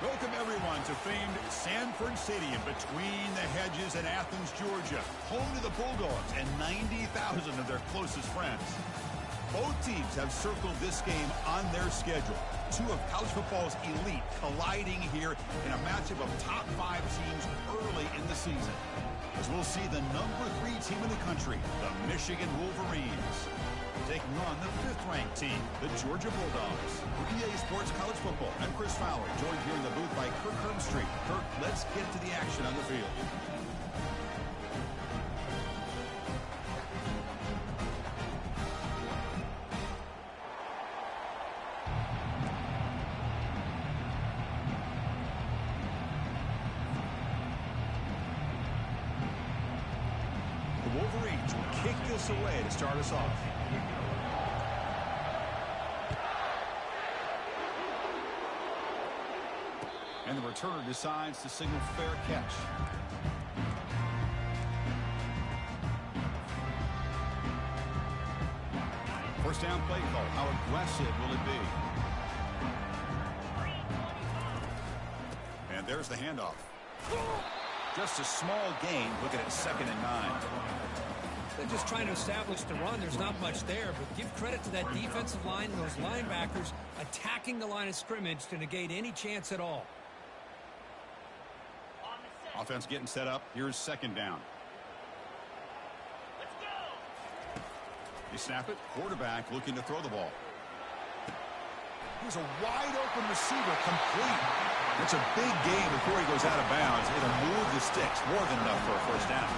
Welcome, everyone, to famed Sanford Stadium between the hedges in Athens, Georgia, home to the Bulldogs and 90,000 of their closest friends. Both teams have circled this game on their schedule. Two of college football's elite colliding here in a matchup of top 5 teams early in the season. As we'll see the number 3 team in the country, the Michigan Wolverines, taking on the 5th-ranked team, the Georgia Bulldogs. For EA Sports College Football, I'm Chris Fowler, joined here in the booth by Kirk Herbstreit. Kirk, let's get to the action on the field. The Wolverines will kick this away to start us off. And the returner decides to signal fair catch. First down play call. How aggressive will it be? And there's the handoff. Just a small gain. Looking at 2nd and 9. They're just trying to establish the run. There's not much there, but give credit to that defensive line and those linebackers attacking the line of scrimmage to negate any chance at all. Offense getting set up. Here's 2nd down. Let's go. You snap it. Quarterback looking to throw the ball. Here's a wide open receiver, complete. It's a big gain before he goes out of bounds. It'll move the sticks. More than enough for a first down.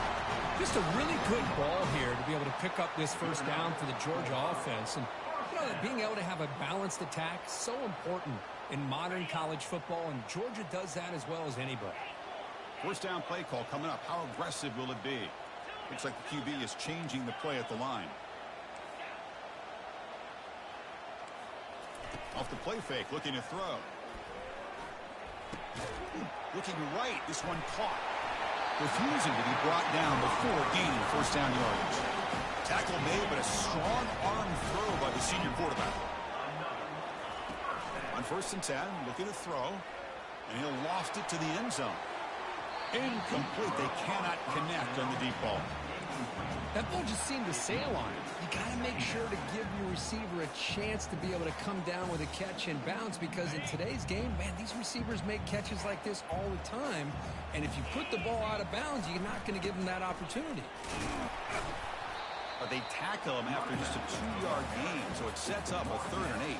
Just a really good ball here to be able to pick up this first down for the Georgia offense. And you know, being able to have a balanced attack is so important in modern college football, and Georgia does that as well as anybody. First down play call coming up. How aggressive will it be? Looks like the QB is changing the play at the line. Off the play fake, looking to throw. Looking right, this one caught. Refusing to be brought down before gaining first down yardage. Tackle made, but a strong arm throw by the senior quarterback. On 1st and 10, looking to throw, and he'll loft it to the end zone. Incomplete. They cannot connect on the deep ball. That ball just seemed to sail on it. You got to make sure to give your receiver a chance to be able to come down with a catch and bounce, because in today's game, man, these receivers make catches like this all the time. And if you put the ball out of bounds, you're not going to give them that opportunity. But they tackle him after just a 2-yard gain, so it sets up a 3rd and 8.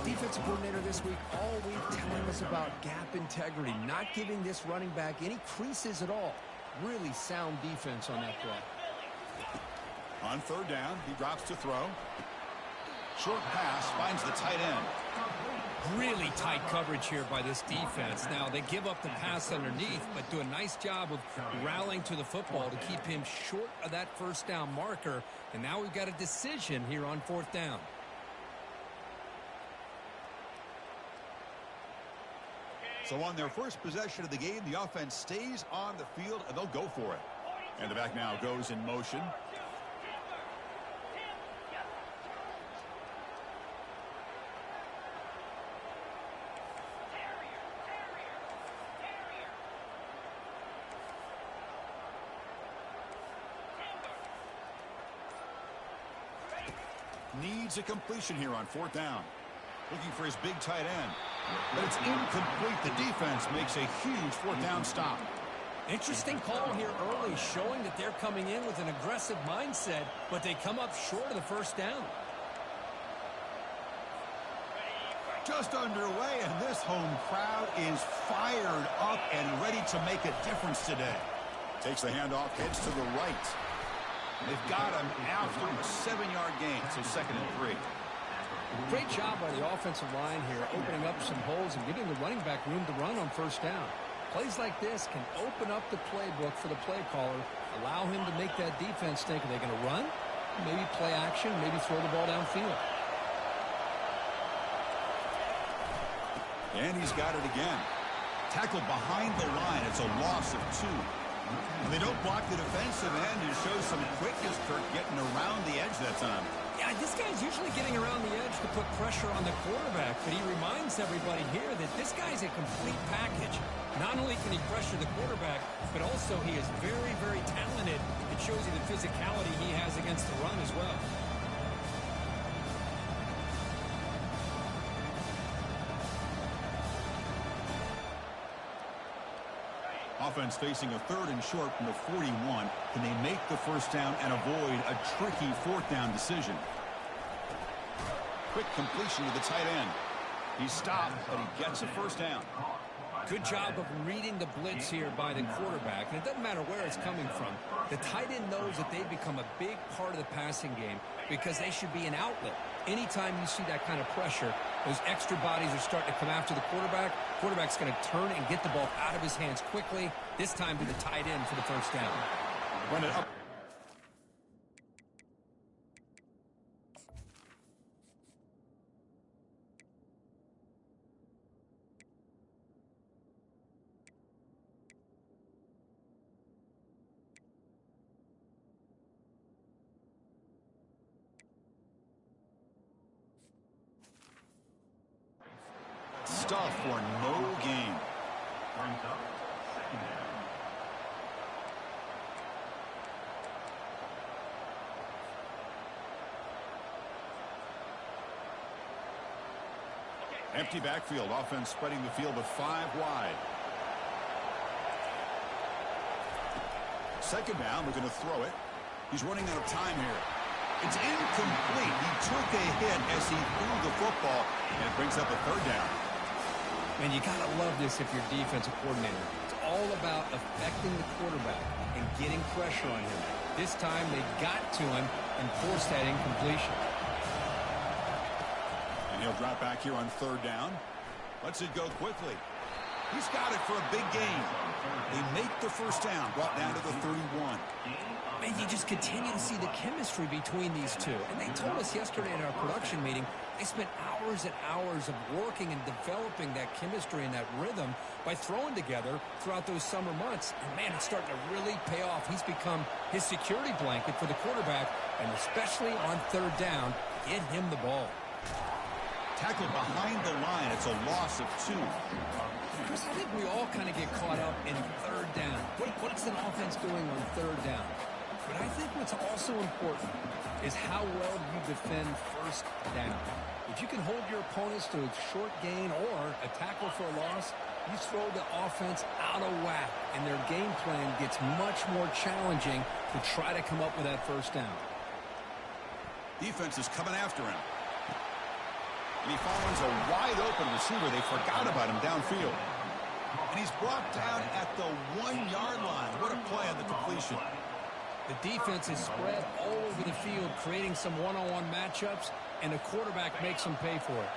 The defensive coordinator this week all week telling us about gap integrity, not giving this running back any creases at all. Really sound defense on that play. On 3rd down, he drops to throw. Short pass finds the tight end. Really tight coverage here by this defense. Now, they give up the pass underneath, but do a nice job of rallying to the football to keep him short of that first down marker. And now we've got a decision here on 4th down. So on their first possession of the game, the offense stays on the field, and they'll go for it. And the back now goes in motion. Needs a completion here on 4th down. Looking for his big tight end. But it's incomplete. The defense makes a huge 4th down stop. Interesting call here early, showing that they're coming in with an aggressive mindset, but they come up short of the first down. Just underway, and this home crowd is fired up and ready to make a difference today. Takes the handoff, heads to the right. They've got him after a 7-yard gain, so 2nd and 3. Great job by the offensive line here, opening up some holes and giving the running back room to run on first down. Plays like this can open up the playbook for the play caller, allow him to make that defense think, are they going to run? Maybe play action, maybe throw the ball downfield. And he's got it again. Tackled behind the line. It's a loss of 2. And they don't block the defensive end and show some quickness, Kirk, getting around the edge that time. Yeah, this guy's usually getting around the edge to put pressure on the quarterback, but he reminds everybody here that this guy's a complete package. Not only can he pressure the quarterback, but also he is very, very talented. It shows you the physicality he has against the run as well. Offense facing a 3rd and short from the 41. Can they make the first down and avoid a tricky 4th down decision? Quick completion to the tight end. He stopped, but he gets a first down. Good job of reading the blitz here by the quarterback. And it doesn't matter where it's coming from. The tight end knows that they've become a big part of the passing game because they should be an outlet. Anytime you see that kind of pressure, those extra bodies are starting to come after the quarterback. Quarterback's going to turn and get the ball out of his hands quickly, this time to the tight end for the first down. Run it up. Stuff for no gain. Brings up 2nd down. Empty backfield. Offense spreading the field with 5 wide. 2nd down. Looking to throw it. He's running out of time here. It's incomplete. He took a hit as he threw the football, and it brings up a 3rd down. Man, you got to love this if you're defensive coordinator. It's all about affecting the quarterback and getting pressure on him. This time they got to him and forced that incompletion. And he'll drop back here on 3rd down. Lets it go quickly. He's got it for a big gain. They make the first down, brought down to the 31. Man, you just continue to see the chemistry between these two. And they told us yesterday in our production meeting, they spent hours and hours of working and developing that chemistry and that rhythm by throwing together throughout those summer months. And, man, it's starting to really pay off. He's become his security blanket for the quarterback, and especially on 3rd down, get him the ball. Tackled behind the line. It's a loss of 2. Chris, I think we all kind of get caught up in 3rd down. What's an offense doing on 3rd down? But I think what's also important is how well you defend 1st down. If you can hold your opponents to a short gain or a tackle for a loss, you throw the offense out of whack, and their game plan gets much more challenging to try to come up with that 1st down. Defense is coming after him. And he finds a wide-open receiver. They forgot about him downfield. And he's brought down at the 1-yard line. What a play on the completion. The defense is spread all over the field, creating some one-on-one matchups, and the quarterback makes them pay for it.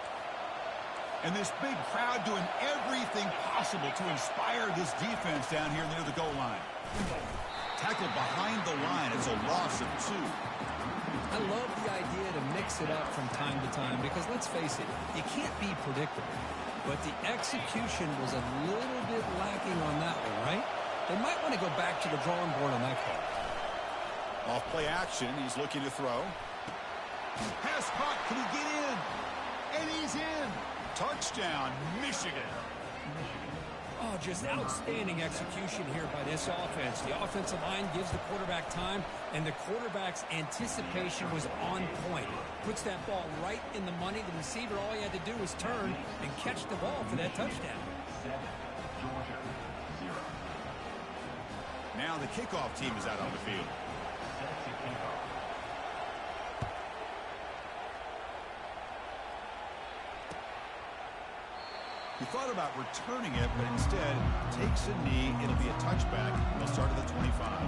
And this big crowd doing everything possible to inspire this defense down here near the goal line. Tackled behind the line. It's a loss of 2. I love the idea to mix it up from time to time because, let's face it, you can't be predictable. But the execution was a little bit lacking on that one, right? They might want to go back to the drawing board on that call. Off play action. He's looking to throw. Pass caught. Can he get in? And he's in. Touchdown, Michigan. Oh, just outstanding execution here by this offense. The offensive line gives the quarterback time, and the quarterback's anticipation was on point. Puts that ball right in the money. The receiver, all he had to do was turn and catch the ball for that touchdown. Now the kickoff team is out on the field. He thought about returning it, but instead takes a knee. It'll be a touchback. They'll start at the 25.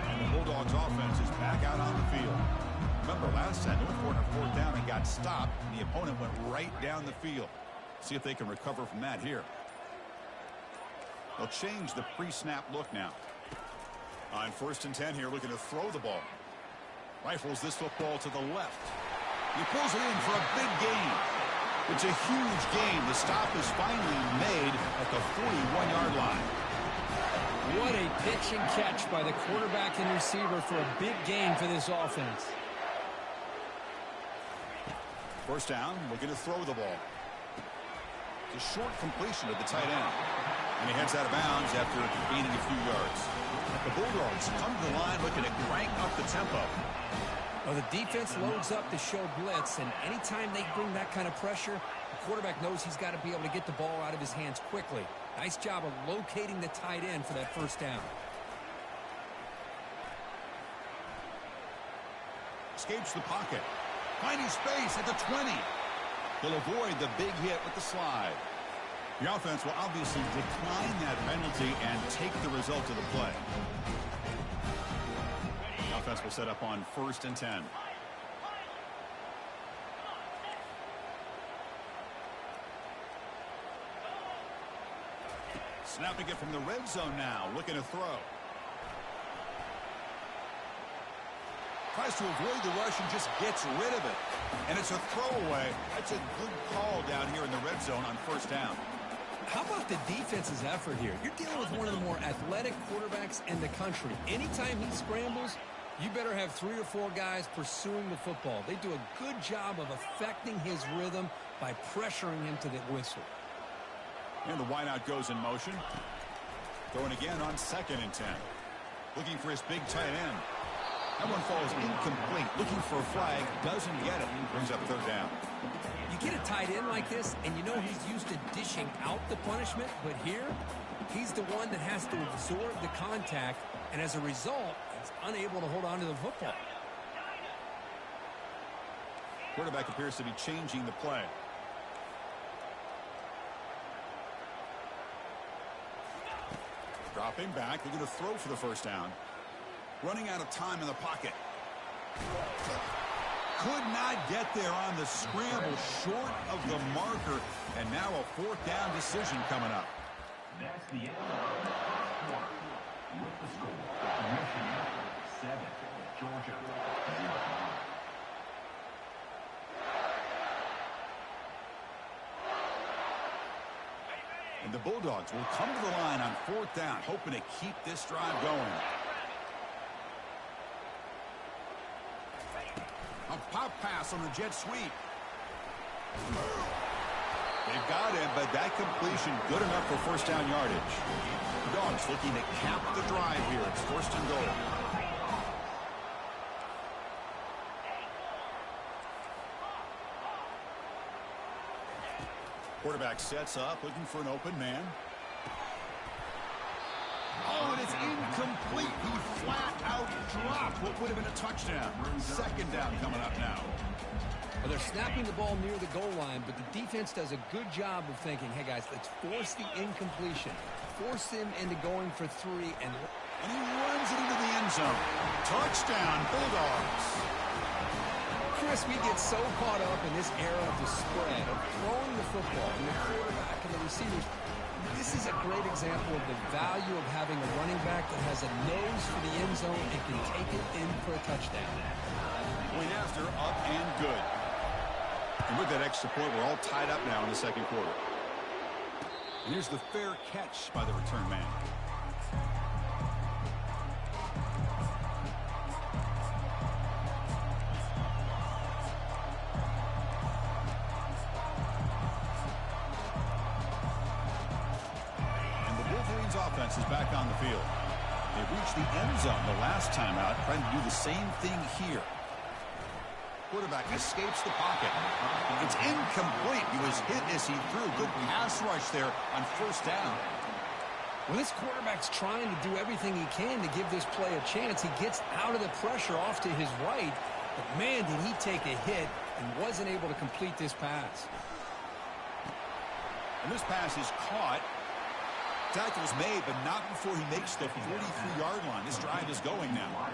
And the Bulldogs offense is back out on got stopped, and the opponent went right down the field. See if they can recover from that here. They'll change the pre-snap look now. On 1st and 10 here, looking to throw the ball. Rifles this football to the left. He pulls it in for a big gain. It's a huge gain. The stop is finally made at the 41-yard line. What a pitch and catch by the quarterback and receiver for a big gain for this offense. 1st down, looking to throw the ball. It's a short completion to the tight end. And he heads out of bounds after gaining a few yards. The Bulldogs come to the line looking to crank up the tempo. Well, the defense loads up to show blitz, and anytime they bring that kind of pressure, the quarterback knows he's got to be able to get the ball out of his hands quickly. Nice job of locating the tight end for that 1st down. Escapes the pocket. Finding space at the 20. He'll avoid the big hit with the slide. The offense will obviously decline that penalty and take the result of the play. The offense will set up on 1st and 10. Snapping it from the red zone now, looking to throw. Tries to avoid the rush and just gets rid of it. And it's a throwaway. That's a good call down here in the red zone on 1st down. How about the defense's effort here? You're dealing with one of the more athletic quarterbacks in the country. Anytime he scrambles, you better have 3 or 4 guys pursuing the football. They do a good job of affecting his rhythm by pressuring him to the whistle. And the wideout goes in motion. Throwing again on 2nd and 10. Looking for his big tight end. That one falls incomplete. Looking for a flag. Doesn't get it. Brings up 3rd down. You get a tight end like this, and you know he's used to dishing out the punishment, but here, he's the one that has to absorb the contact, and as a result, he's unable to hold on to the football. Quarterback appears to be changing the play. Dropping back, they're going to throw for the 1st down. Running out of time in the pocket. Could not get there on the scramble, short of the marker, and now a 4th down decision coming up. That's the end of the quarter. With the score, Michigan 7, Georgia 0. And the Bulldogs will come to the line on 4th down, hoping to keep this drive going. A pop pass on the jet sweep. They've got him, but that completion good enough for 1st down yardage. The Dogs looking to cap the drive here. It's 1st and goal. Quarterback sets up, looking for an open man. Oh, and it's incomplete. He flat out dropped what would have been a touchdown. 2nd down coming up now. Well, they're snapping the ball near the goal line, but the defense does a good job of thinking, hey, guys, let's force the incompletion. Force him into going for 3. And he runs it into the end zone. Touchdown, Bulldogs. Chris, we get so caught up in this era of the spread, of throwing the football, and the quarterback and the receivers. This is a great example of the value of having a running back that has a nose for the end zone and can take it in for a touchdown. Point after, up and good. And with that extra point, we're all tied up now in the 2nd quarter. And here's the fair catch by the return man. Offense is back on the field. They reached the end zone the last time out, trying to do the same thing here. Quarterback escapes the pocket. It's incomplete. He was hit as he threw. Good pass rush there on 1st down. Well, this quarterback's trying to do everything he can to give this play a chance. He gets out of the pressure off to his right, but man, did he take a hit and wasn't able to complete this pass. And this pass is caught. Tackle's made, but not before he makes the 43-yard line. This drive is going now.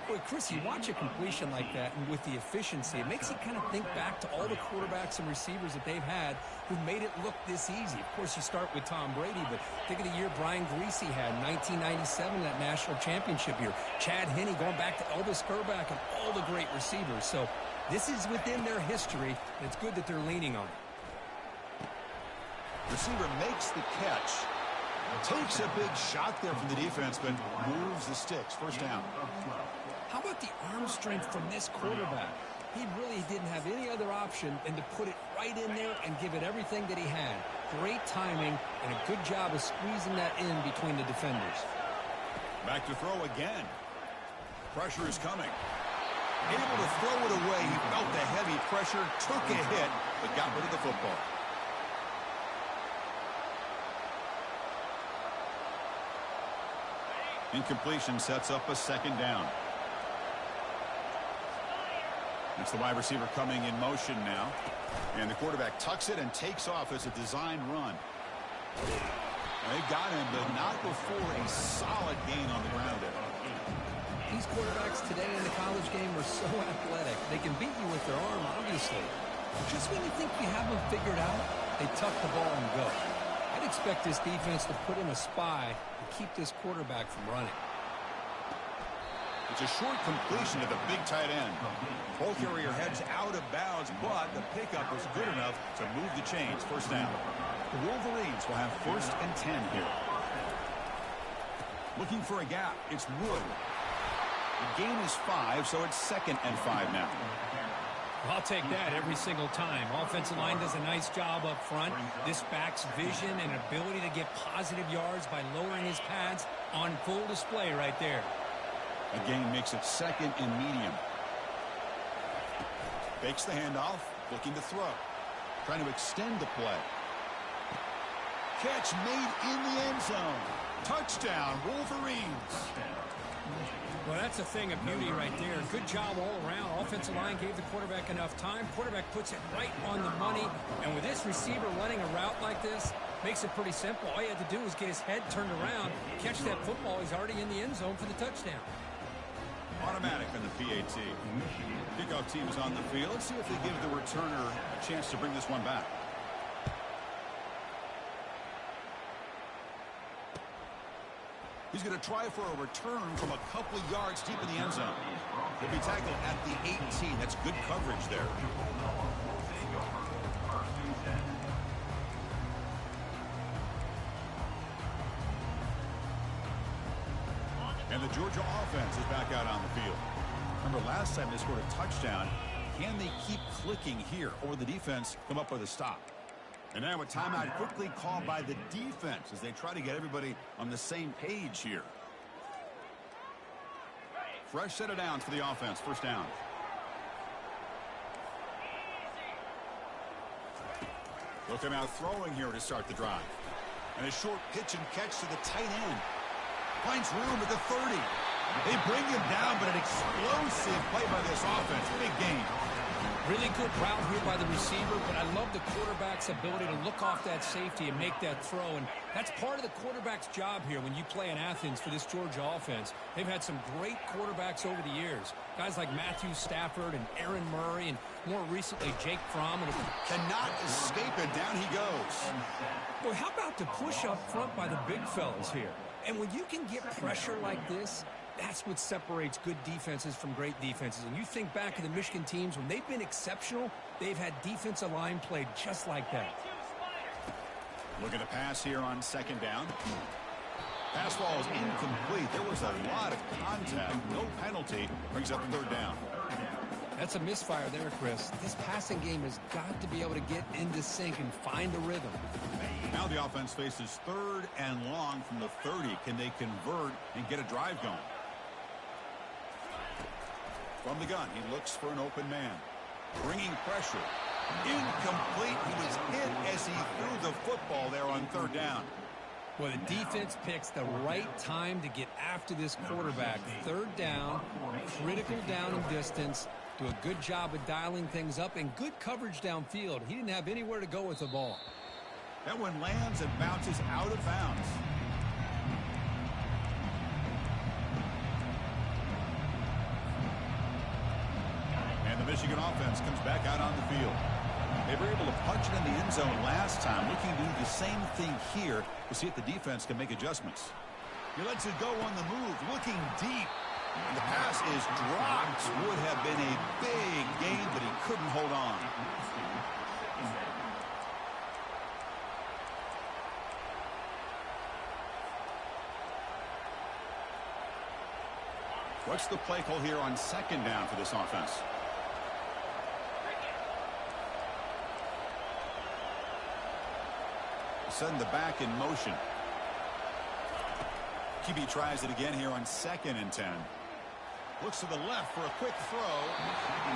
Boy, Chris, you watch a completion like that, and with the efficiency, it makes you kind of think back to all the quarterbacks and receivers that they've had who made it look this easy. Of course, you start with Tom Brady, but think of the year Brian Griese had in 1997, that national championship year. Chad Henne going back to Elvis Kerback and all the great receivers. So this is within their history, and it's good that they're leaning on it. Receiver makes the catch. Takes a big shot there from the defense, but moves the sticks. First down. How about the arm strength from this quarterback? He really didn't have any other option than to put it right in there and give it everything that he had. Great timing and a good job of squeezing that in between the defenders. Back to throw again. Pressure is coming. Able to throw it away. He felt the heavy pressure, took a hit, but got rid of the football. Incompletion sets up a second down. It's the wide receiver coming in motion now. And the quarterback tucks it and takes off as a design run. They got him, but not before a solid gain on the ground there. These quarterbacks today in the college game are so athletic. They can beat you with their arm, obviously. Just when you think you have them figured out, they tuck the ball and go. I'd expect this defense to put in a spy and keep this quarterback from running. It's a short completion to the big tight end. Ball carrier heads out of bounds, but the pickup was good enough to move the chains. First down. The Wolverines will have 1st and 10 here. Looking for a gap. It's Wood. The gain is 5, so it's 2nd and 5 now. I'll take that every single time. Offensive line does a nice job up front. This back's vision and ability to get positive yards by lowering his pads on full display right there. A gain makes it 2nd and medium. Fakes the handoff, looking to throw. Trying to extend the play. Catch made in the end zone. Touchdown, Wolverines. Well, that's a thing of beauty right there. Good job all around. Offensive line gave the quarterback enough time. Quarterback puts it right on the money. And with this receiver running a route like this, makes it pretty simple. All you had to do was get his head turned around, catch that football. He's already in the end zone for the touchdown. Automatic on the PAT. Kickoff team is on the field. Let's see if they give the returner a chance to bring this one back. He's going to try for a return from a couple of yards deep in the end zone. He'll be tackled at the 18. That's good coverage there. And the Georgia offense is back out on the field. Remember last time they scored a touchdown. Can they keep clicking here, or will the defense come up with a stop? And now a timeout quickly called by the defense as they try to get everybody on the same page here. Fresh set of downs for the offense. First down. Looking out throwing here to start the drive. And a short pitch and catch to the tight end. Finds room at the 30. They bring him down, but an explosive play by this offense. Big gain. Really good route here by the receiver, but I love the quarterback's ability to look off that safety and make that throw. And that's part of the quarterback's job here when you play in Athens for this Georgia offense. They've had some great quarterbacks over the years. Guys like Matthew Stafford and Aaron Murray and more recently Jake Fromm. Cannot escape it. Down he goes. Boy, how about the push up front by the big fellas here? And when you can get pressure like this, that's what separates good defenses from great defenses. And you think back to the Michigan teams, when they've been exceptional, they've had defensive line played just like that. Look at the pass here on second down. Pass ball is incomplete. There was a lot of contact. No penalty. Brings up third down. That's a misfire there, Chris. This passing game has got to be able to get into sync and find a rhythm. Now the offense faces third and long from the 30. Can they convert and get a drive going? From the gun, he looks for an open man. Bringing pressure. Incomplete. He was hit as he threw the football there on third down. Well, the defense picks the right time to get after this quarterback. Third down, critical down and distance. Do a good job of dialing things up and good coverage downfield. He didn't have anywhere to go with the ball. That one lands and bounces out of bounds. Michigan offense comes back out on the field. They were able to punch it in the end zone last time. Looking to do the same thing here to see if the defense can make adjustments. He lets it go on the move, looking deep. And the pass is dropped. Would have been a big gain, but he couldn't hold on. What's the play call here on second down for this offense? Send the back in motion. QB tries it again here on 2nd and 10. Looks to the left for a quick throw.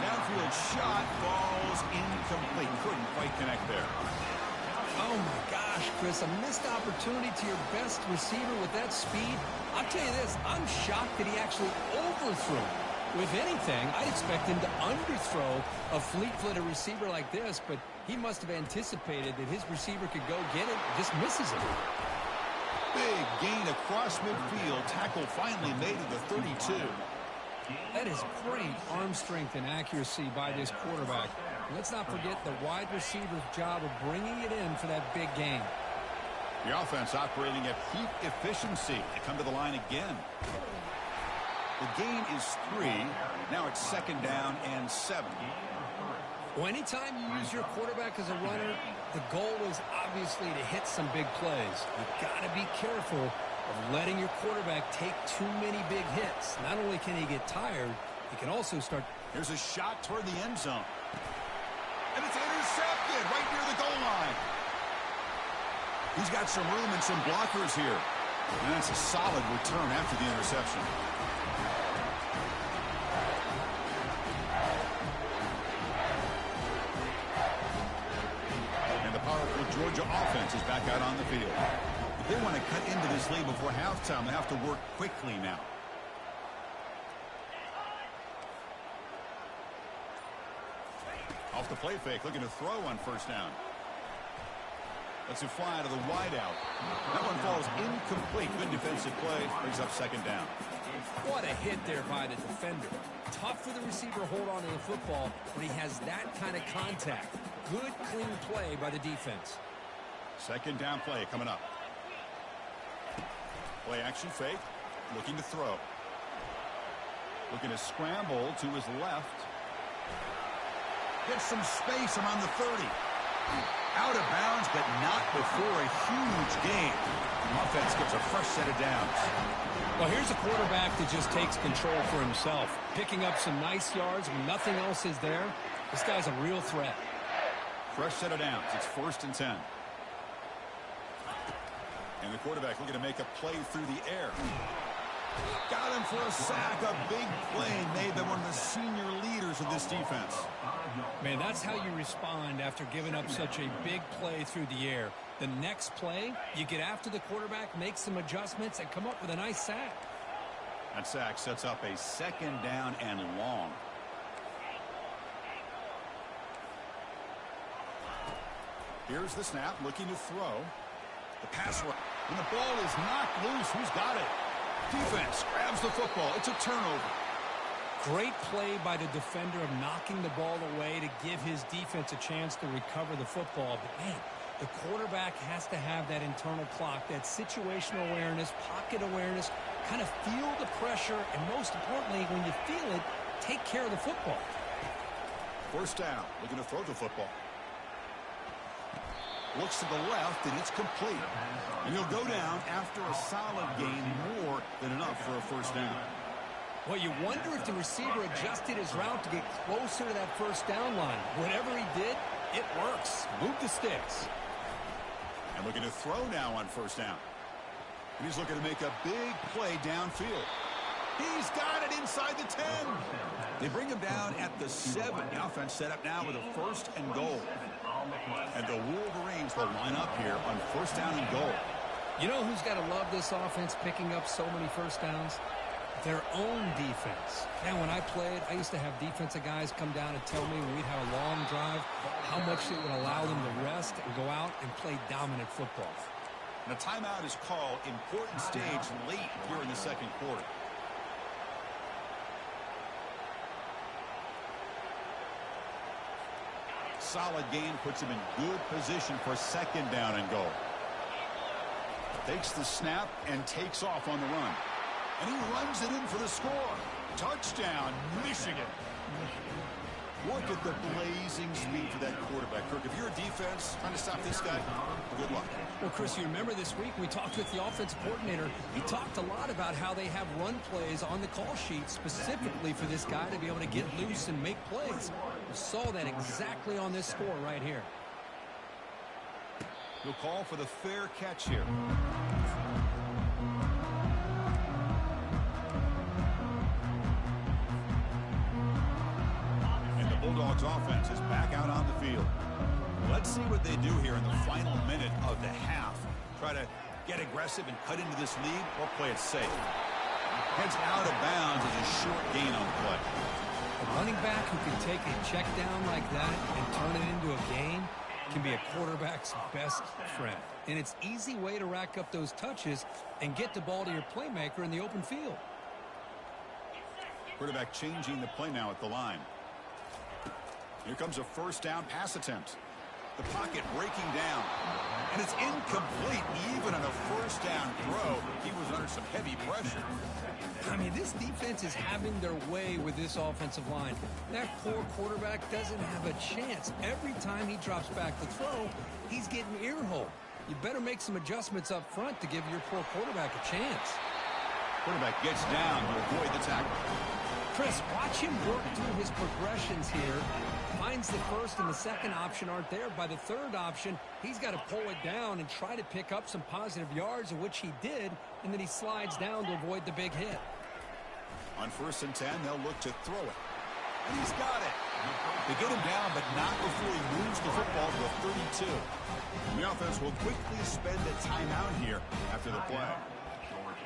Downfield shot falls incomplete. Couldn't quite connect there. Oh, my gosh, Chris, a missed opportunity to your best receiver with that speed. I'll tell you this, I'm shocked that he actually overthrew. If anything, I'd expect him to underthrow a fleet-footed receiver like this, but he must have anticipated that his receiver could go get it, just misses it. Big gain across midfield. Tackle finally made at the 32. That is great arm strength and accuracy by this quarterback. Let's not forget the wide receiver's job of bringing it in for that big gain. The offense operating at peak efficiency. They come to the line again. The gain is 3. Now it's 2nd down and 7. Well, anytime you use your quarterback as a runner, the goal is obviously to hit some big plays. You've got to be careful of letting your quarterback take too many big hits. Not only can he get tired, he can also start. Here's a shot toward the end zone. And it's intercepted right near the goal line. He's got some room and some blockers here. And that's a solid return after the interception. And the powerful Georgia offense is back out on the field. If they want to cut into this lead before halftime, they have to work quickly now. Off the play fake, looking to throw on 1st down. Lets it fly to the wideout. That one falls incomplete. Good defensive play. Brings up 2nd down. What a hit there by the defender. Tough for the receiver to hold on to the football when he has that kind of contact. Good, clean play by the defense. 2nd down play coming up. Play action fake. Looking to throw. Looking to scramble to his left. Gets some space around the 30. Out of bounds, but not before a huge gain. The offense gets a fresh set of downs. Well, here's a quarterback that just takes control for himself. Picking up some nice yards when nothing else is there. This guy's a real threat. Fresh set of downs. It's 1st and 10. And the quarterback looking to make a play through the air. Got him for a sack. A big play made by one of the senior leaders of this defense. Man, that's how you respond after giving up such a big play through the air. The next play, you get after the quarterback, make some adjustments, and come up with a nice sack. That sack sets up a 2nd down and long. Here's the snap, looking to throw. The pass rush. When the ball is knocked loose, who's got it? Defense grabs the football. It's a turnover. Great play by the defender of knocking the ball away to give his defense a chance to recover the football. But, man, the quarterback has to have that internal clock, that situational awareness, pocket awareness, kind of feel the pressure, and most importantly, when you feel it, take care of the football. 1st down, looking to throw the football. Looks to the left, and it's complete. And he'll go down after a solid gain, more than enough for a 1st down. Well, you wonder if the receiver adjusted his route to get closer to that 1st down line. Whatever he did, it works. Move the sticks. And looking to throw now on 1st down. And he's looking to make a big play downfield. He's got it inside the 10. They bring him down at the 7. The offense set up now with a 1st and goal. And the Wolverines will line up here on 1st down and goal. You know who's got to love this offense picking up so many 1st downs? Their own defense. And when I played, I used to have defensive guys come down and tell me when we'd have a long drive how much it would allow them to rest and go out and play dominant football. And a timeout is called. Important stage late here in the 2nd quarter. solid gain puts him in good position for second down and goal. Takes the snap and takes off on the run. And he runs it in for the score. Touchdown, Michigan. Look at the blazing speed for that quarterback. Kirk, if you're a defense trying to stop this guy, good luck. Well, Chris, you remember this week we talked with the offensive coordinator. He talked a lot about how they have run plays on the call sheet specifically for this guy to be able to get loose and make plays. We saw that exactly on this score right here. He'll call for the fair catch here. And the Bulldogs offense is back out on the field. Let's see what they do here in the final minute of the half. Try to get aggressive and cut into this lead or play it safe. Heads out of bounds as a short gain on the play. A running back who can take a check down like that and turn it into a gain can be a quarterback's best friend. And it's an easy way to rack up those touches and get the ball to your playmaker in the open field. Quarterback changing the play now at the line. Here comes a first down pass attempt. The pocket breaking down. And it's incomplete even on a first down throw. He was under some heavy pressure. I mean, this defense is having their way with this offensive line. That poor quarterback doesn't have a chance. Every time he drops back to throw, he's getting ear-hole. You better make some adjustments up front to give your poor quarterback a chance. Quarterback gets down to avoid the tackle. Chris, watch him work through his progressions here. Finds the first and the second option aren't there. By the third option, he's got to pull it down and try to pick up some positive yards, of which he did, and then he slides down to avoid the big hit. On 1st and 10, they'll look to throw it. And he's got it. They get him down, but not before he moves the football to the 32. The offense will quickly spend a timeout here after the play.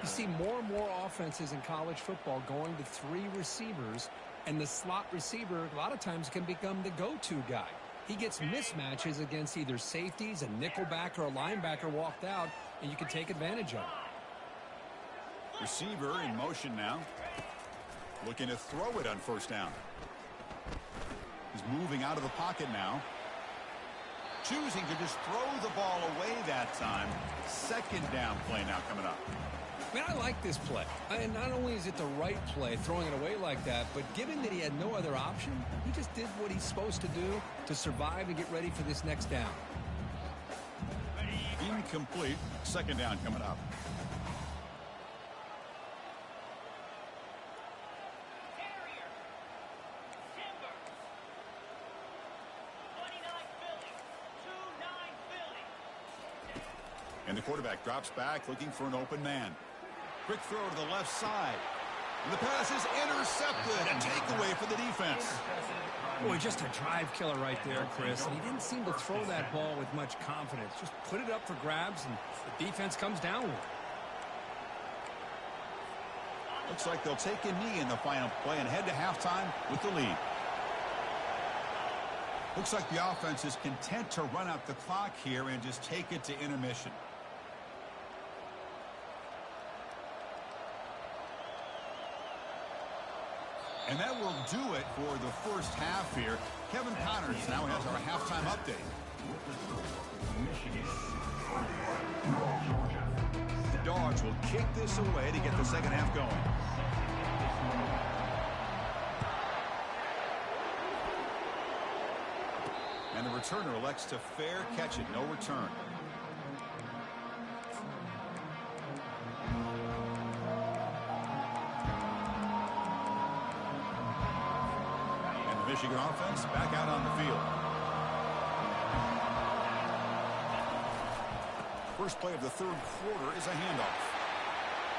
You see more and more offenses in college football going to 3 receivers, and the slot receiver a lot of times can become the go-to guy. He gets mismatches against either safeties, a nickelbacker, or a linebacker walked out, and you can take advantage of it. Receiver in motion now. Looking to throw it on first down. He's moving out of the pocket now. Choosing to just throw the ball away that time. Second down play now coming up. Man, I like this play. And not only is it the right play, throwing it away like that, but given that he had no other option, he just did what he's supposed to do to survive and get ready for this next down. Incomplete. Second down coming up. And the quarterback drops back looking for an open man. Quick throw to the left side. And the pass is intercepted. A takeaway for the defense. Boy, just a drive killer right there, Chris. And he didn't seem to throw that ball with much confidence. Just put it up for grabs, and the defense comes down with it. Looks like they'll take a knee in the final play and head to halftime with the lead. Looks like the offense is content to run out the clock here and just take it to intermission. And that will do it for the first half here. Kevin Connors now has our halftime update. The Dogs will kick this away to get the second half going. And the returner elects to fair catch it. No return. Michigan offense back out on the field. First play of the third quarter is a handoff.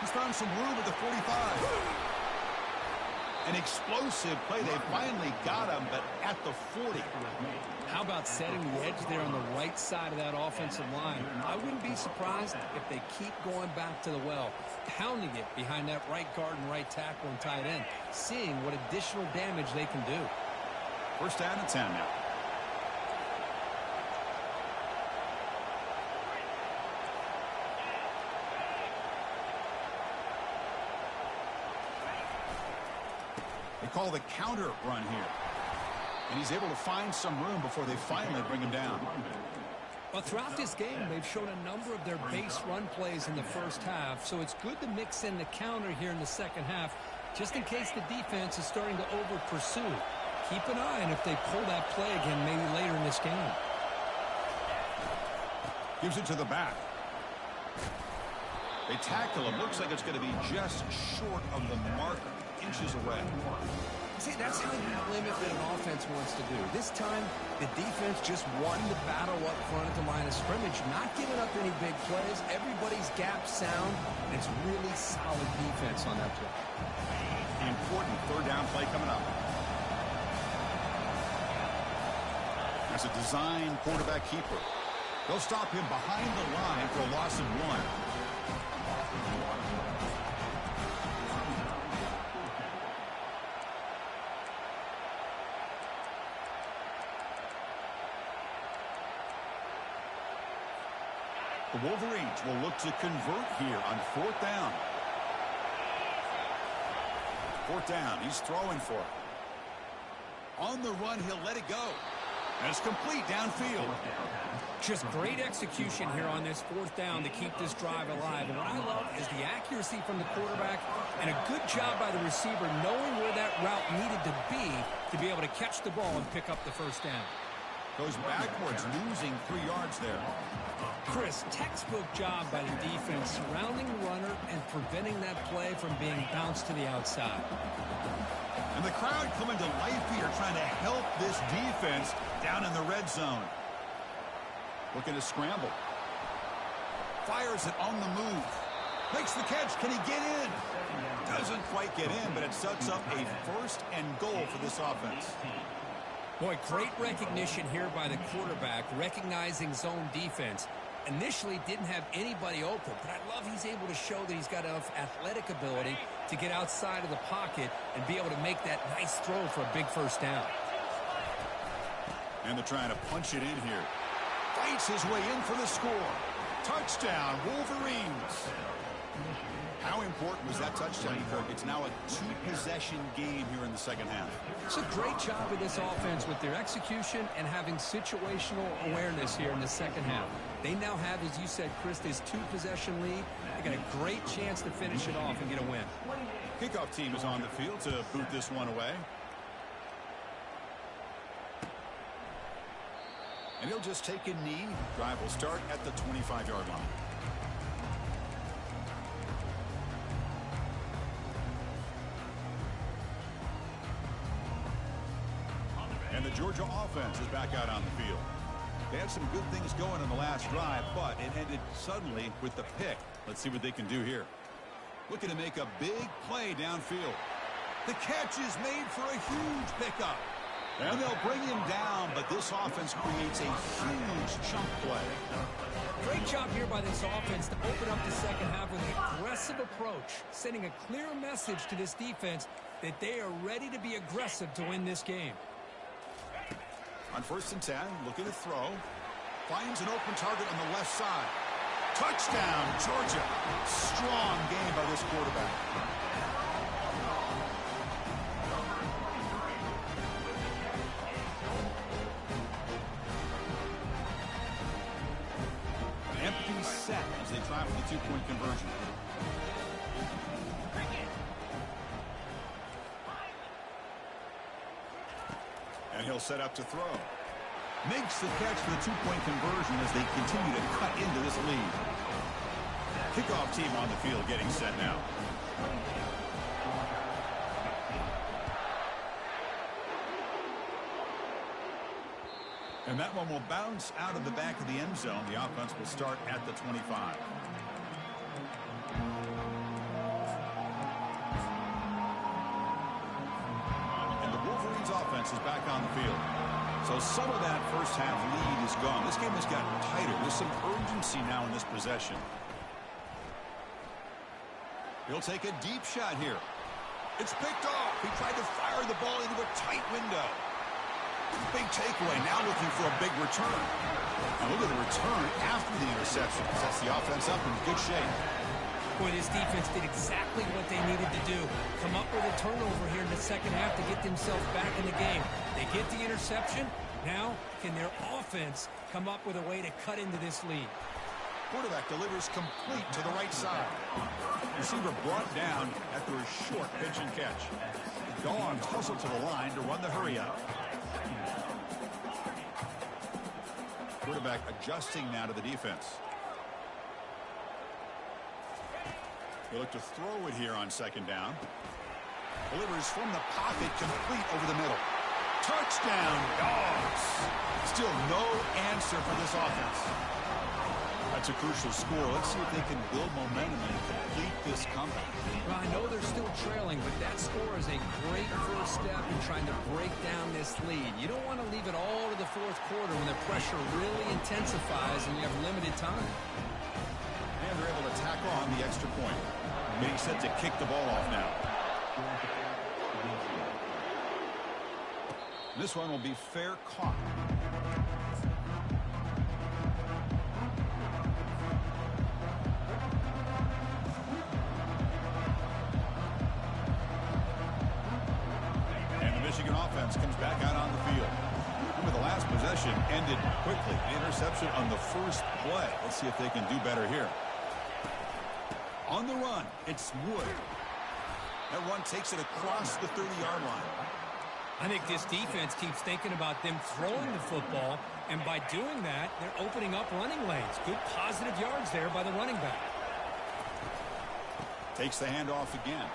He's found some room at the 45. An explosive play. They finally got him, but at the 40. How about setting the edge there on the right side of that offensive line? I wouldn't be surprised if they keep going back to the well, pounding it behind that right guard and right tackle and tight end, seeing what additional damage they can do. First down and 10 now. They call the counter run here. And he's able to find some room before they finally bring him down. Well, throughout this game, they've shown a number of their base run plays in the first half, so it's good to mix in the counter here in the second half, just in case the defense is starting to over-pursue. Keep an eye on if they pull that play again maybe later in this game. Gives it to the back. They tackle him. Looks like it's going to be just short of the marker, inches away. See, that's how you limit what an offense wants to do. This time, the defense just won the battle up front at the line of scrimmage, not giving up any big plays. Everybody's gap sound, and it's really solid defense on that play. The important third down play coming up. As a design quarterback keeper. They'll stop him behind the line for a loss of 1. The Wolverines will look to convert here on 4th down. 4th down, he's throwing for it. On the run, he'll let it go. And it's complete downfield. Just great execution here on this 4th down to keep this drive alive. And what I love is the accuracy from the quarterback and a good job by the receiver knowing where that route needed to be able to catch the ball and pick up the first down. Goes backwards, losing 3 yards there. Chris, textbook job by the defense surrounding the runner and preventing that play from being bounced to the outside. And the crowd coming to life here trying to help this defense down in the red zone. Looking to scramble. Fires it on the move. Makes the catch. Can he get in? Doesn't quite get in, but it sets up a 1st and goal for this offense. Boy, great recognition here by the quarterback, recognizing zone defense. Initially didn't have anybody open, but I love he's able to show that he's got enough athletic ability to get outside of the pocket and be able to make that nice throw for a big first down. And they're trying to punch it in here. Fights his way in for the score. Touchdown, Wolverines. How important was that touchdown, Kirk? It's now a 2-possession game here in the second half. It's a great job of this offense with their execution and having situational awareness here in the second half. They now have, as you said, Chris, this 2-possession lead. They got a great chance to finish it off and get a win. Kickoff team is on the field to boot this one away. And he'll just take a knee. Drive will start at the 25-yard line. And the Georgia offense is back out on the field. They had some good things going in the last drive, but it ended suddenly with the pick. Let's see what they can do here. Looking to make a big play downfield. The catch is made for a huge pickup. And they'll bring him down, but this offense creates a huge chunk play. Great job here by this offense to open up the second half with an aggressive approach, sending a clear message to this defense that they are ready to be aggressive to win this game. On 1st and 10, looking to throw. Finds an open target on the left side. Touchdown, Georgia. Strong game by this quarterback. An empty set as they try for the 2-point conversion. And he'll set up to throw. Makes the catch for the 2-point conversion as they continue to cut into this lead. Kickoff team on the field getting set now. And that one will bounce out of the back of the end zone. The offense will start at the 25. Offense is back on the field. So some of that first half lead is gone. This game has gotten tighter. There's some urgency now in this possession. He'll take a deep shot here. It's picked off. He tried to fire the ball into a tight window. Big takeaway. Now looking for a big return. And look at the return after the interception. Sets the offense up in good shape. Boy, this defense did exactly what they needed to do. Come up with a turnover here in the second half to get themselves back in the game. They get the interception. Now, can their offense come up with a way to cut into this lead? Quarterback delivers complete to the right side. Receiver brought down after a short pitch and catch. Dogs hustle to the line to run the hurry up. Quarterback adjusting now to the defense. They look to throw it here on second down. Delivers from the pocket, complete over the middle. Touchdown, Dogs. Still no answer for this offense. That's a crucial score. Let's see if they can build momentum and complete this comeback. Well, I know they're still trailing, but that score is a great first step in trying to break down this lead. You don't want to leave it all to the fourth quarter when the pressure really intensifies and you have limited time. And they're able to tack on the extra point. Getting set to kick the ball off now. This one will be fair caught. And the Michigan offense comes back out on the field. Remember, the last possession ended quickly. The interception on the first play. Let's see if they can do better here. On the run, it's Wood. That run takes it across the 30-yard line. I think this defense keeps thinking about them throwing the football, and by doing that, they're opening up running lanes. Good positive yards there by the running back. Takes the handoff again.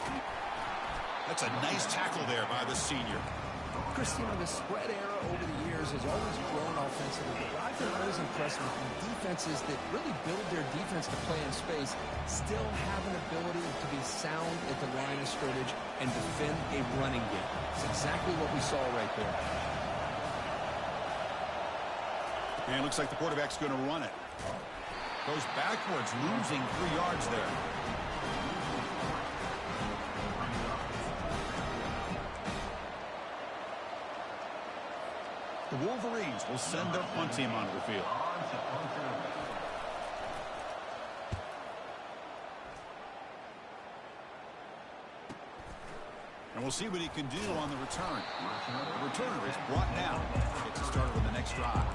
That's a nice tackle there by the senior. Christina, the spread era over the years has always grown offensively. But I've been always impressed with defenses that really build their defense to play in space, still have an ability to be sound at the line of scrimmage and defend a running game. It's exactly what we saw right there. And it looks like the quarterback's going to run it. Goes backwards, losing 3 yards there. The Wolverines will send their punt team onto the field. And we'll see what he can do on the return. The returner is brought down. Gets us started on the next drive.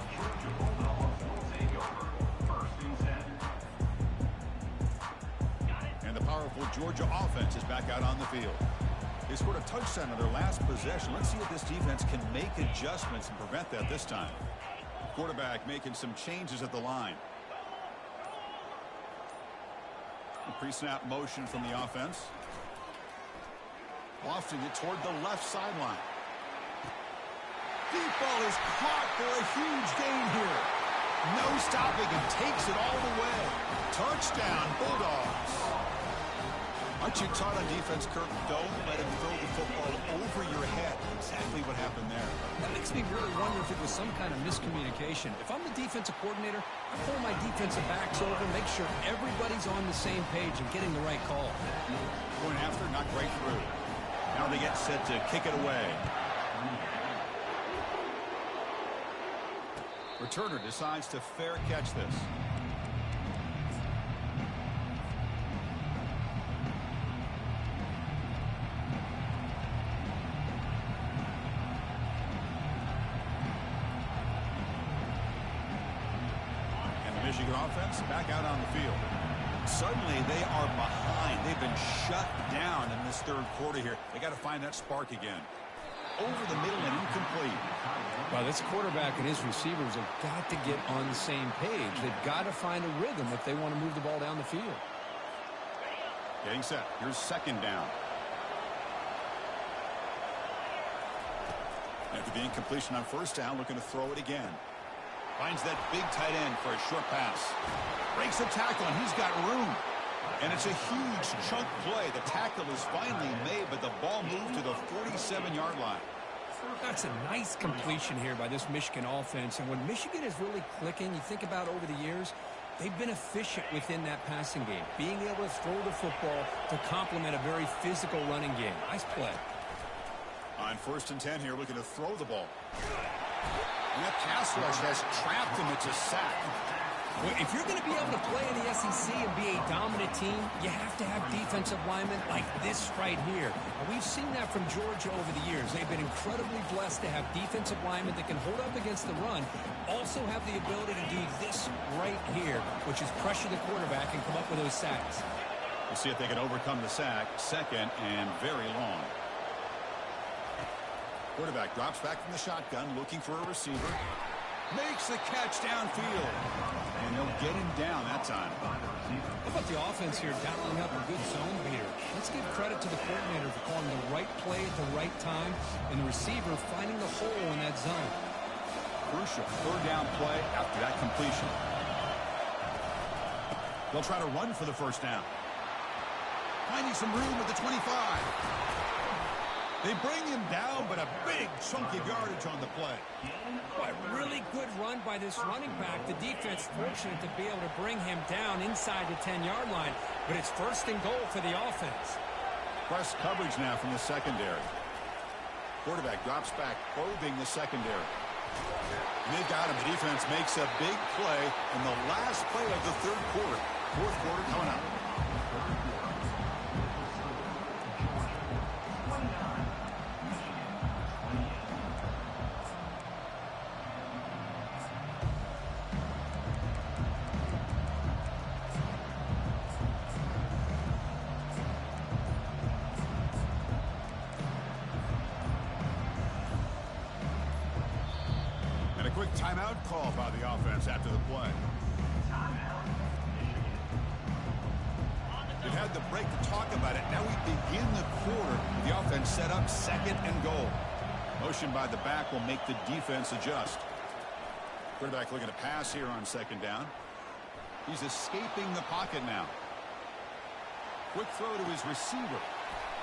And the powerful Georgia offense is back out on the field. They scored a touchdown on their last possession. Let's see if this defense can make adjustments and prevent that this time. Quarterback making some changes at the line. Pre-snap motion from the offense. Lofting it toward the left sideline. Deep ball is caught for a huge gain here. No stopping and takes it all the way. Touchdown, Bulldogs. Aren't you taught on defense, Kirk? Don't let him throw the football over your head. Exactly what happened there. That makes me really wonder if it was some kind of miscommunication. If I'm the defensive coordinator, I pull my defensive backs over, make sure everybody's on the same page and getting the right call. Going after, not right through. Now they get set to kick it away. Returner decides to fair catch this. Michigan offense back out on the field. Suddenly they are behind. They've been shut down in this third quarter here. They got to find that spark again. Over the middle and incomplete. Well, this quarterback and his receivers have got to get on the same page. They've got to find a rhythm if they want to move the ball down the field. Getting set. Here's second down. After the incompletion on first down, looking to throw it again. Finds that big tight end for a short pass. Breaks the tackle, and he's got room. And it's a huge chunk play. The tackle is finally made, but the ball moved to the 47-yard line. That's a nice completion here by this Michigan offense. And when Michigan is really clicking, you think about over the years, they've been efficient within that passing game, being able to throw the football to complement a very physical running game. Nice play. On 1st and 10 here, looking to throw the ball. And that pass rush has trapped him. It's a sack. Well, if you're going to be able to play in the SEC and be a dominant team, you have to have defensive linemen like this right here. And we've seen that from Georgia over the years. They've been incredibly blessed to have defensive linemen that can hold up against the run, also have the ability to do this right here, which is pressure the quarterback and come up with those sacks. We'll see if they can overcome the sack. Second and very long. Quarterback drops back from the shotgun, looking for a receiver. Makes the catch downfield. And they'll get him down that time. How about the offense here dialing up a good zone beater? Let's give credit to the coordinator for calling the right play at the right time and the receiver finding the hole in that zone. Crucial third down play after that completion. They'll try to run for the first down. Finding some room at the 25. They bring him down, but a big chunk of yardage on the play. Boy, really good run by this running back. The defense fortunate to be able to bring him down inside the 10-yard line, but it's first and goal for the offense. Press coverage now from the secondary. Quarterback drops back, probing the secondary. And they've got him. The defense makes a big play in the last play of the third quarter. Fourth quarter coming up. Quick timeout call by the offense after the play. They've had the break to talk about it. Now we begin the quarter with the offense set up second and goal. Motion by the back will make the defense adjust. Quarterback looking to pass here on second down. He's escaping the pocket now. Quick throw to his receiver.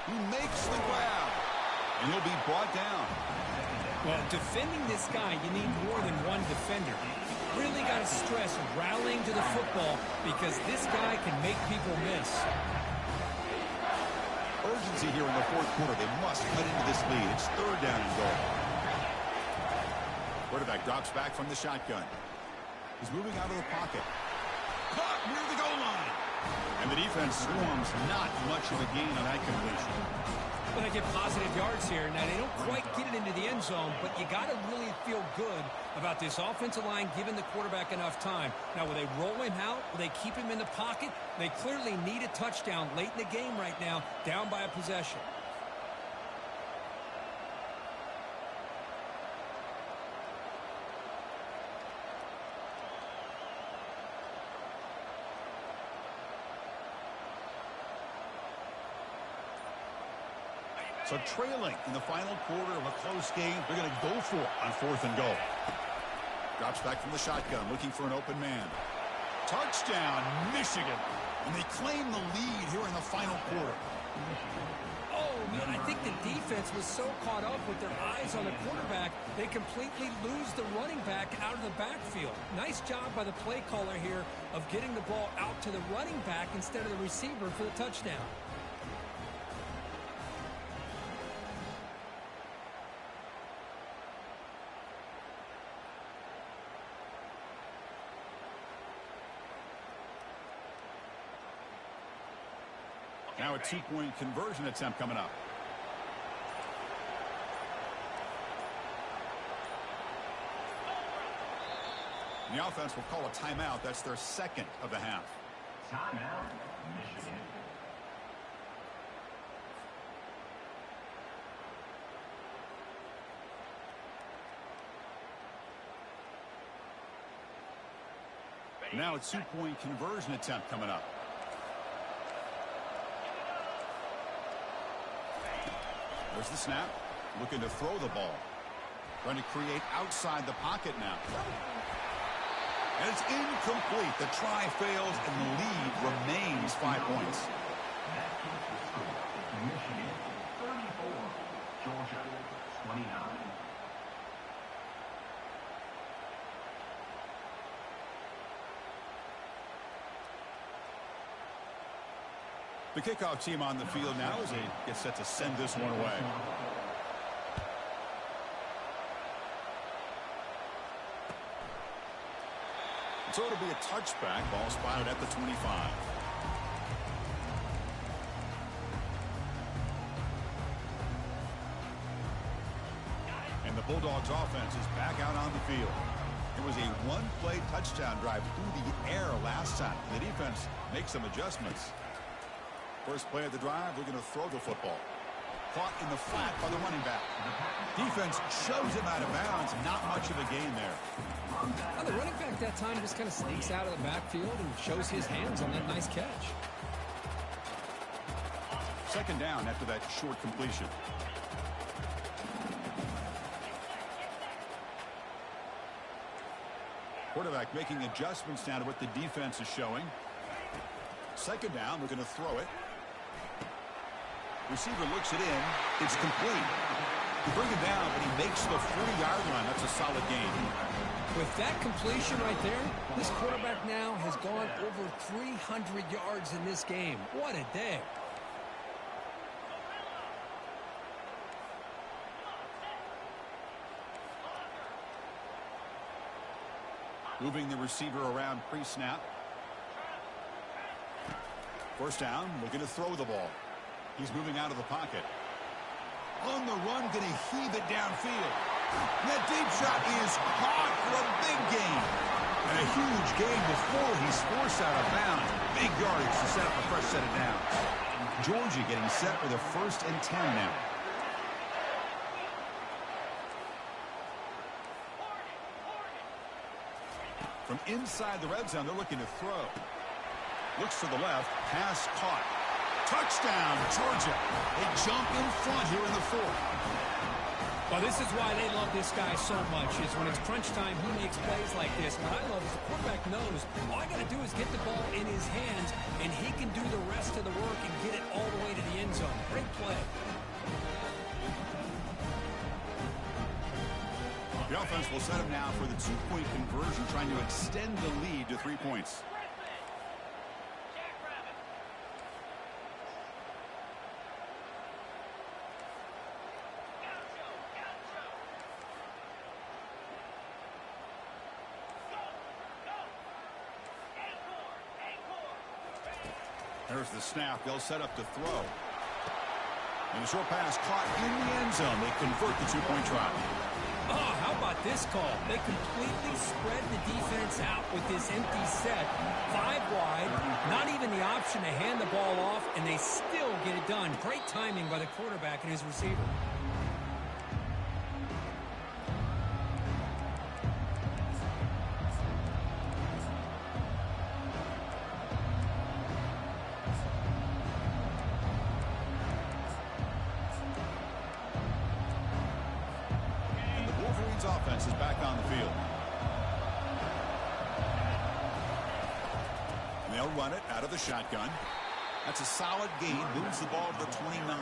He makes the grab. And he'll be brought down. Well, defending this guy, you need more than one defender. Really got to stress rallying to the football because this guy can make people miss. Urgency here in the fourth quarter. They must cut into this lead. It's third down and goal. Quarterback drops back from the shotgun. He's moving out of the pocket. Caught near the goal line. And the defense swarms not much of a gain on that completion. Well, they get positive yards here. Now, they don't quite get it into the end zone, but you got to really feel good about this offensive line giving the quarterback enough time. Now, will they roll him out? Will they keep him in the pocket? They clearly need a touchdown late in the game right now, down by a possession. So trailing in the final quarter of a close game, they're going to go for it on fourth and goal. Drops back from the shotgun, looking for an open man. Touchdown, Michigan. And they claim the lead here in the final quarter. Oh, man, I think the defense was so caught up with their eyes on the quarterback, they completely lose the running back out of the backfield. Nice job by the play caller here of getting the ball out to the running back instead of the receiver for the touchdown. Now a two-point conversion attempt coming up. And the offense will call a timeout. That's their second of the half. Timeout, Michigan. Now a two-point conversion attempt coming up. There's the snap. Looking to throw the ball. Trying to create outside the pocket now. And it's incomplete. The try fails, and the lead remains 5 points. That keeps the score. Michigan 34, Georgia 29. The kickoff team on the field now as they get set to send this one away. So it'll be a touchback. Ball spotted at the 25. And the Bulldogs offense is back out on the field. It was a one-play touchdown drive through the air last time. The defense makes some adjustments. First play of the drive, we're going to throw the football. Caught in the flat by the running back. Defense shoves him out of bounds. Not much of a gain there. Well, the running back that time just kind of sneaks out of the backfield and shows his hands on that nice catch. Second down after that short completion. Quarterback making adjustments now to what the defense is showing. Second down, we're going to throw it. Receiver looks it in. It's complete. He brings it down, but he makes the 40-yard line. That's a solid gain. With that completion right there, this quarterback now has gone over 300 yards in this game. What a day. Moving the receiver around pre-snap. First down, we're going to throw the ball. He's moving out of the pocket. On the run, going to heave it downfield. That deep shot is caught for a big gain. And a huge gain before he's forced out of bounds. Big yardage to set up a fresh set of downs. Georgia getting set for the 1st and 10 now. From inside the red zone, they're looking to throw. Looks to the left, pass caught. Touchdown, Georgia. They jump in front here in the 4th. Well, this is why they love this guy so much, is when it's crunch time, he makes plays like this. What I love is the quarterback knows all I got to do is get the ball in his hands, and he can do the rest of the work and get it all the way to the end zone. Great play. The offense will set him now for the 2-point conversion, trying to extend the lead to 3 points. There's the snap. They'll set up to throw. And the short pass caught in the end zone. They convert the 2-point try. Oh, how about this call? They completely spread the defense out with this empty set. 5 wide, not even the option to hand the ball off, and they still get it done. Great timing by the quarterback and his receiver. Offense is back on the field. And they'll run it out of the shotgun. That's a solid gain. Moves the ball to the 29.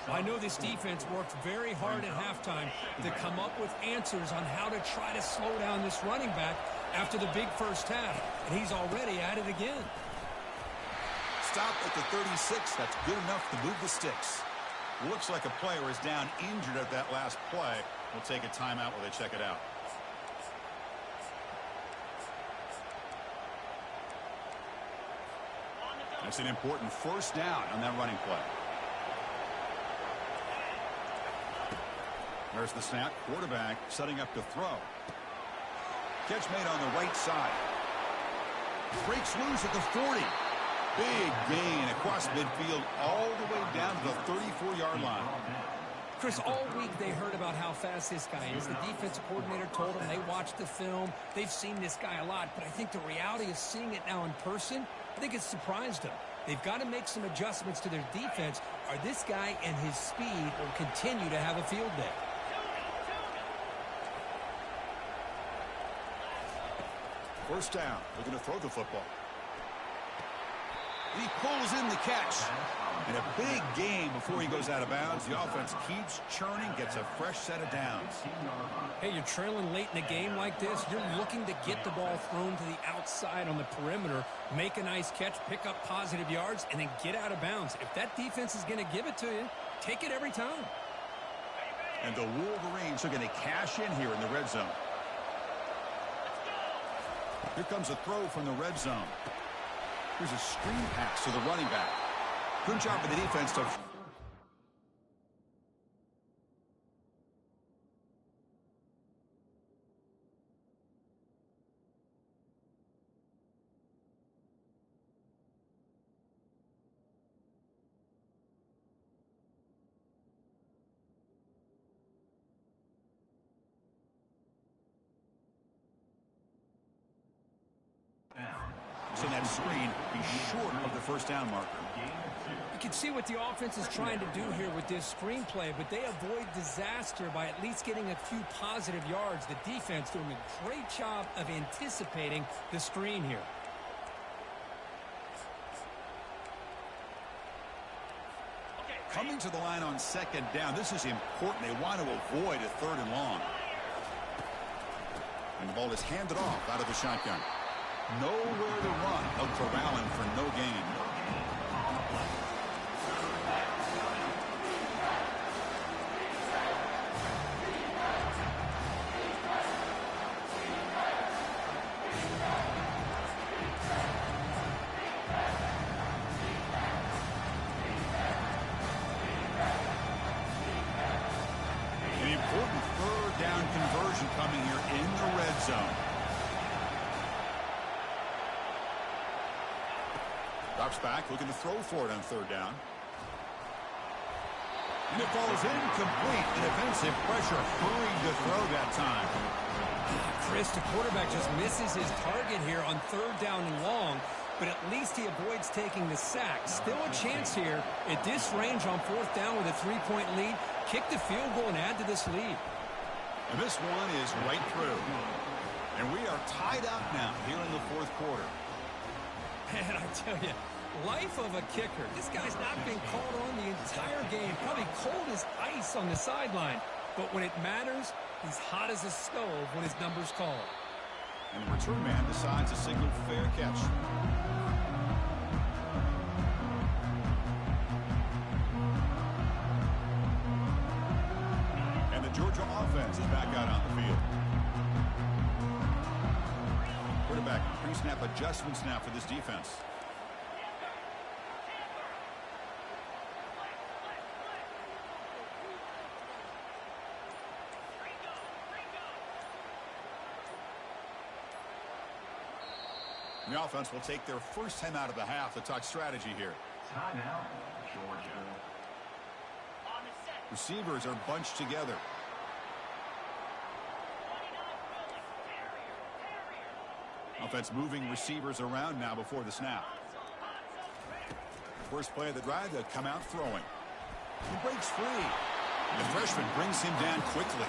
I know this defense worked very hard at halftime to come up with answers on how to try to slow down this running back after the big first half. And he's already at it again. Stop at the 36. That's good enough to move the sticks. Looks like a player is down injured at that last play. We'll take a timeout while they check it out. That's an important first down on that running play. There's the snap. Quarterback setting up to throw. Catch made on the right side. Breaks loose at the 40. Big gain across midfield all the way down to the 34-yard line. Chris, all week they heard about how fast this guy is. The defensive coordinator told them they watched the film. They've seen this guy a lot, but I think the reality of seeing it now in person, I think it's surprised them. They've got to make some adjustments to their defense, or this guy and his speed will continue to have a field day. First down. They're going to throw the football. He pulls in the catch. And a big game before he goes out of bounds. The offense keeps churning, gets a fresh set of downs. Hey, you're trailing late in a game like this. You're looking to get the ball thrown to the outside on the perimeter, make a nice catch, pick up positive yards, and then get out of bounds. If that defense is going to give it to you, take it every time. And the Wolverines are going to cash in here in the red zone. Here comes a throw from the red zone. Here's a screen pass to the running back. Good job by the defense to... So that screen be short of the first down marker. You can see what the offense is trying to do here with this screenplay, but they avoid disaster by at least getting a few positive yards. The defense doing a great job of anticipating the screen here. Coming to the line on second down. This is important. They want to avoid a third and long. And the ball is handed off out of the shotgun. Nowhere to run. A corralling for no gain. An important third down conversion coming here in the red zone. Drops back, looking to throw for it on third down. And it falls incomplete. The defensive pressure hurried to throw that time. Chris, the quarterback just misses his target here on third down and long, but at least he avoids taking the sack. Still a chance here at this range on fourth down with a 3-point lead. Kick the field goal and add to this lead. And this one is right through. And we are tied up now here in the fourth quarter. And I tell you, life of a kicker. This guy's not been called on the entire game. Probably cold as ice on the sideline. But when it matters, he's hot as a stove when his number's called. And the return man decides to signal fair catch. And the Georgia offense is back out on the field. Quarterback pre-snap adjustments now for this defense. The offense will take their first time out of the half to talk strategy here. Timeout, Georgia. Receivers are bunched together. Offense moving receivers around now before the snap. First play of the drive, they'll come out throwing. He breaks free. The freshman brings him down quickly.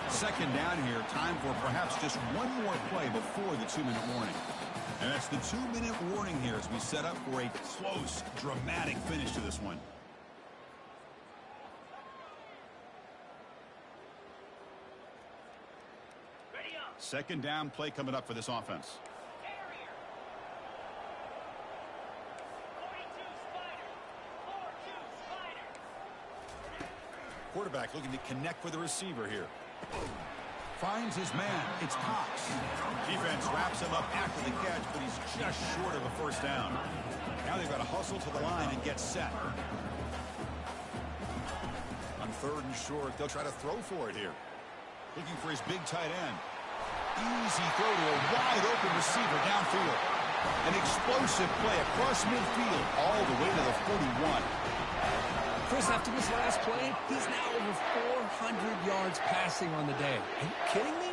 Second down here, time for perhaps just one more play before the 2-minute warning. And that's the 2-minute warning here as we set up for a close, dramatic finish to this one. Second down play coming up for this offense. Quarterback looking to connect with the receiver here. Finds his man. It's Cox. Defense wraps him up after the catch, but he's just short of a first down. Now they've got to hustle to the line and get set. On third and short, they'll try to throw for it here. Looking for his big tight end. Easy throw to a wide open receiver downfield. An explosive play across midfield all the way to the 41. Chris, after this last play, he's now over 400 yards passing on the day. Are you kidding me?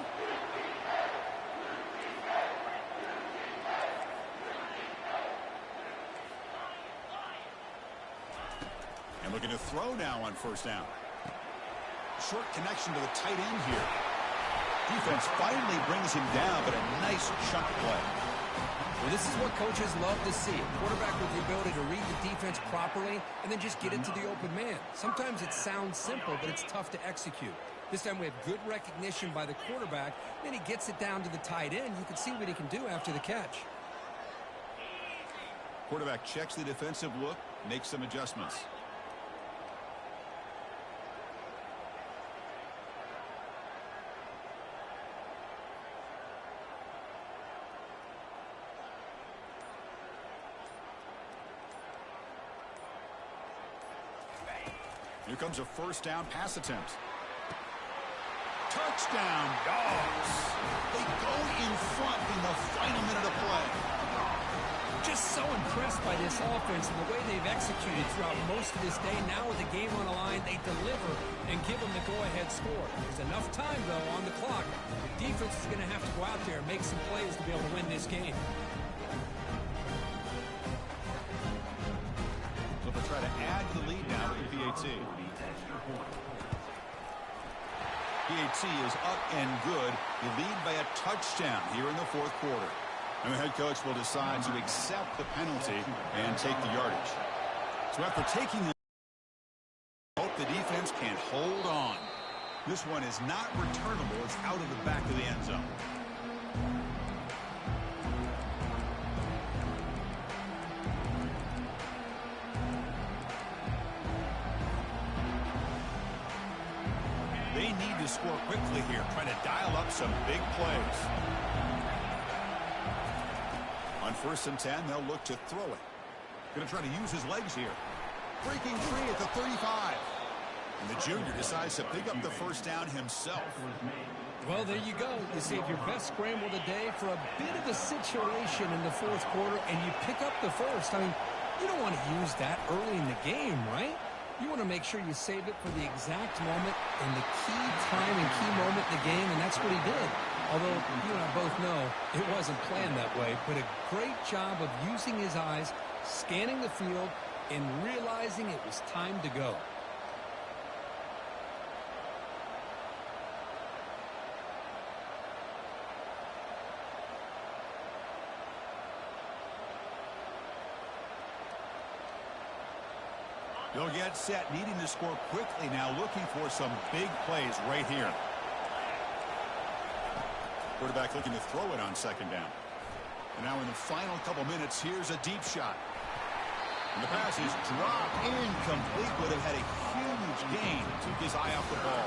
And looking to throw now on first down. Short connection to the tight end here. Defense finally brings him down, but a nice chunk play. Well, this is what coaches love to see. A quarterback with the ability to read the defense properly and then just get it to the open man. Sometimes it sounds simple, but it's tough to execute. This time we have good recognition by the quarterback. Then he gets it down to the tight end. You can see what he can do after the catch. Quarterback checks the defensive look, makes some adjustments. Here comes a first down pass attempt. Touchdown, Dogs. They go in front in the final minute of play. Just so impressed by this offense and the way they've executed throughout most of this day. Now with the game on the line, they deliver and give them the go-ahead score. There's enough time, though, on the clock. The defense is going to have to go out there and make some plays to be able to win this game. So they'll try to add to the lead now with the PAT. PAT is up and good. They lead by a touchdown here in the fourth quarter. And the head coach will decide to accept the penalty and take the yardage. So after taking the hope the defense can hold on. This one is not returnable. It's out of the back of the end zone. They need to score quickly here, trying to dial up some big plays. On 1st and 10, they'll look to throw it. Going to try to use his legs here. Breaking free at the 35. And the junior decides to pick up the first down himself. Well, there you go. You save your best scramble of the day for a bit of a situation in the fourth quarter, and you pick up the first. I mean, you don't want to use that early in the game, right? You want to make sure you save it for the exact moment and the key time and key moment in the game, and that's what he did. Although you and I both know it wasn't planned that way, but a great job of using his eyes, scanning the field, and realizing it was time to go. They'll get set, needing to score quickly now, looking for some big plays right here. Quarterback looking to throw it on 2nd down. And now in the final couple minutes, here's a deep shot. And the pass is dropped incomplete. Would have had a huge gain. Took his eye off the ball.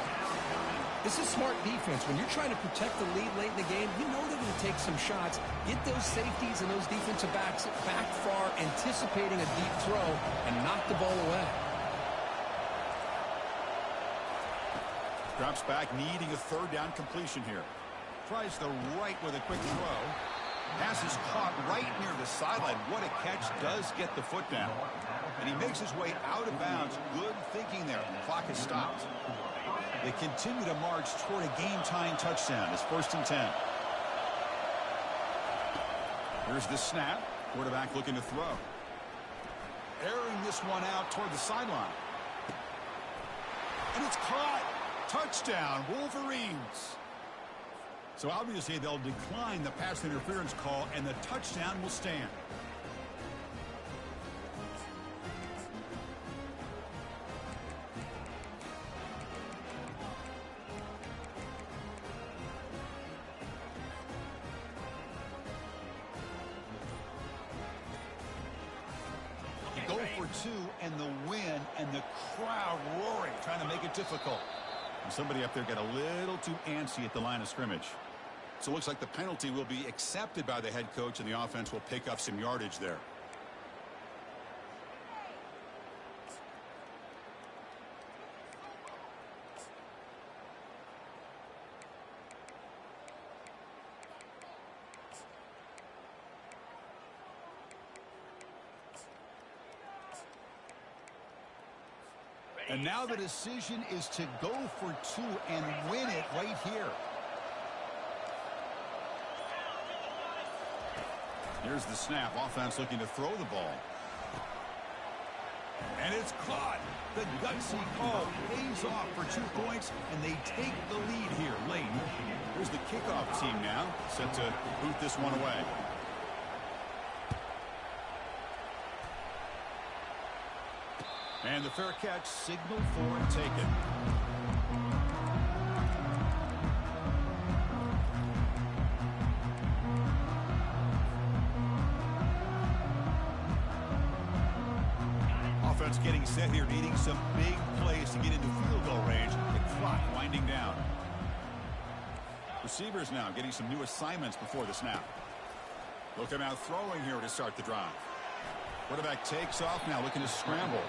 This is smart defense. When you're trying to protect the lead late in the game, you know they're going to take some shots, get those safeties and those defensive backs back far, anticipating a deep throw, and knock the ball away. Drops back, needing a 3rd down completion here. Tries the right with a quick throw. Pass is caught right near the sideline. What a catch. Does get the foot down. And he makes his way out of bounds. Good thinking there. The clock is stopped. They continue to march toward a game-tying touchdown. It's 1st and 10. Here's the snap. Quarterback looking to throw. Airing this one out toward the sideline. And it's caught. Touchdown, Wolverines. So obviously they'll decline the pass interference call, and the touchdown will stand. Go for 2 and the win, and the crowd roaring, trying to make it difficult. And somebody up there got a little too antsy at the line of scrimmage. So it looks like the penalty will be accepted by the head coach, and the offense will pick up some yardage there. And now the decision is to go for 2 and win it right here. Here's the snap. Offense looking to throw the ball. And it's caught. The gutsy call pays off for 2 points, and they take the lead here late. Here's the kickoff team now, set to boot this one away. And the fair catch signaled for and taken. Offense getting set here, needing some big plays to get into field goal range. The clock winding down. Receivers now getting some new assignments before the snap. They'll come out throwing here to start the drive. Quarterback takes off now, looking to scramble.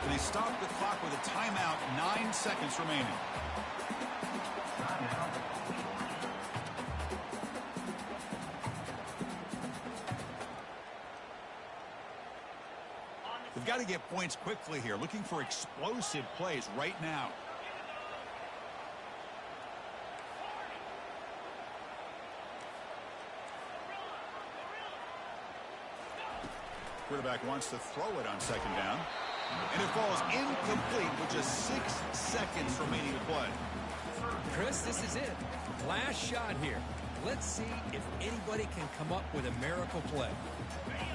And they stop the clock with a timeout, 9 seconds remaining. They've got to get points quickly here, looking for explosive plays right now. Quarterback wants to throw it on second down. And it falls incomplete with just 6 seconds remaining to play. Chris, this is it. Last shot here. Let's see if anybody can come up with a miracle play.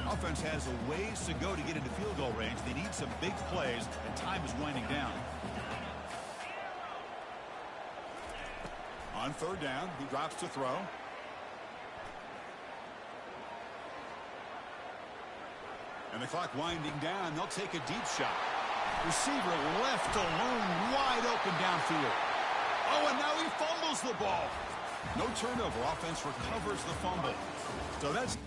Offense has a ways to go to get into field goal range. They need some big plays, and time is winding down. On third down, he drops to throw. And the clock winding down. They'll take a deep shot. Receiver left alone, wide open downfield. Oh, and now he fumbles the ball. No turnover. Offense recovers the fumble. So that's...